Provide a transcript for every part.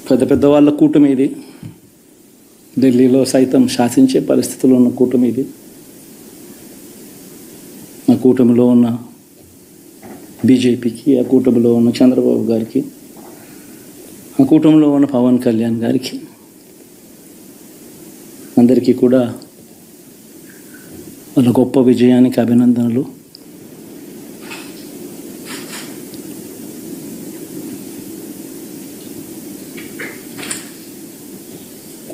పెద్ద పెద్ద వాళ్ళ కూటమి ఇది. ఢిల్లీలో సైతం శాసించే పరిస్థితుల్లో ఉన్న కూటమి ఇది. ఆ కూటమిలో ఉన్న బీజేపీకి, ఆ కూటమిలో ఉన్న చంద్రబాబు గారికి, ఆ కూటమిలో ఉన్న పవన్ కళ్యాణ్ గారికి అందరికీ కూడా వాళ్ళ గొప్ప విజయానికి అభినందనలు.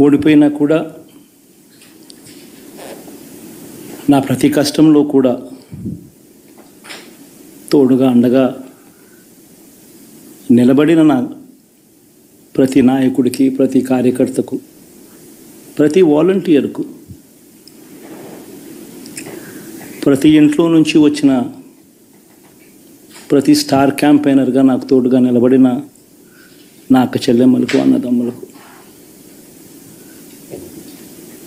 ఓడిపోయినా కూడా నా ప్రతి కష్టంలో కూడా తోడుగా అండగా నిలబడిన నా ప్రతి నాయకుడికి, ప్రతి కార్యకర్తకు, ప్రతి వాలంటీర్కు, ప్రతి ఇంట్లో నుంచి వచ్చిన ప్రతి స్టార్ క్యాంపెయినర్గా నాకు తోడుగా నిలబడిన నా అక్క చెల్లెమ్మలకు, అన్నదమ్ములకు,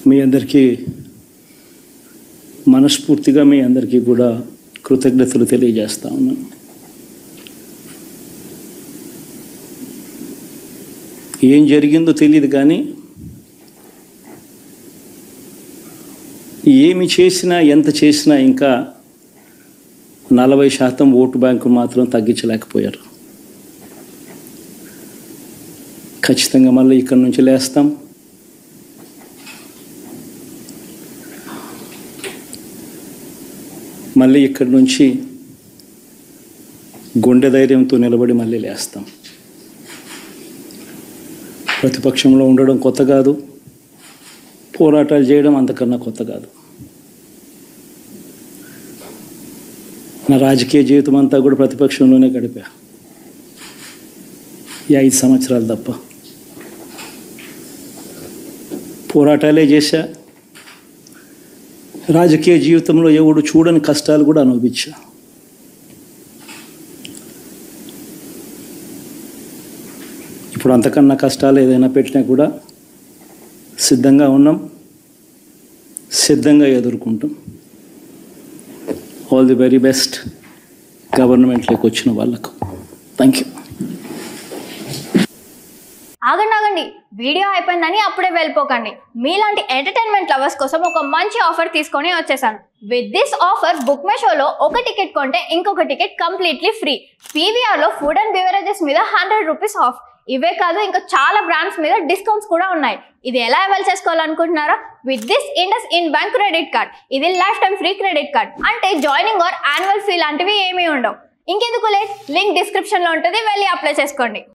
మీ అందరికీ మనస్ఫూర్తిగా మీ అందరికీ కూడా కృతజ్ఞతలు తెలియజేస్తా ఉన్నాను. ఏం జరిగిందో తెలియదు కానీ ఏమి చేసినా, ఎంత చేసినా ఇంకా 40% ఓటు బ్యాంకు మాత్రం తగ్గించలేకపోయారు. ఖచ్చితంగా మళ్ళీ ఇక్కడి నుంచి లేస్తాం. మళ్ళీ ఇక్కడి నుంచి గుండె ధైర్యంతో నిలబడి మళ్ళీ లేస్తాం. ప్రతిపక్షంలో ఉండడం కొత్త కాదు, పోరాటాలు చేయడం అంతకన్నా కొత్త కాదు. నా రాజకీయ జీవితం అంతా కూడా ప్రతిపక్షంలోనే గడిపా, ఈ 5 సంవత్సరాలు తప్ప. పోరాటాలే చేశా. రాజకీయ జీవితంలో ఎవడు చూడని కష్టాలు కూడా అనుభవించా. ఇప్పుడు అంతకన్నా కష్టాలు ఏదైనా పెట్టినా కూడా సిద్ధంగా ఉన్నాం, సిద్ధంగా ఎదుర్కొంటాం. ఆల్ ది వెరీ బెస్ట్ గవర్నమెంట్లోకి వచ్చిన వాళ్ళకు. Thank you. ఆగండి, వీడియో అయిపోయిందని అప్పుడే వెళ్ళిపోకండి. మీలాంటి ఎంటర్టైన్మెంట్ లవర్స్ కోసం ఒక మంచి ఆఫర్ తీసుకొని వచ్చేసాను. విత్ దిస్ ఆఫర్ బుక్ మై షోలో ఒక టికెట్ కొంటే ఇంకొక టికెట్ కంప్లీట్లీ ఫ్రీ. పీవీఆర్లో ఫుడ్ అండ్ బెవరేజెస్ మీద 100 రూపీస్ ఆఫ్. ఇవే కాదు, ఇంకా చాలా బ్రాండ్స్ మీద డిస్కౌంట్స్ కూడా ఉన్నాయి. ఇది ఎలా అవైల్ చేసుకోవాలనుకుంటున్నారా? With this IndusInd bank credit card. ఇది lifetime free credit card. అంటే జాయినింగ్ ఆర్ యాన్యువల్ ఫీ లాంటివి ఏమీ ఉండవు. ఇంకెందుకు లేట్, లింక్ డిస్క్రిప్షన్లో ఉంటుంది, వెళ్ళి అప్లై చేసుకోండి.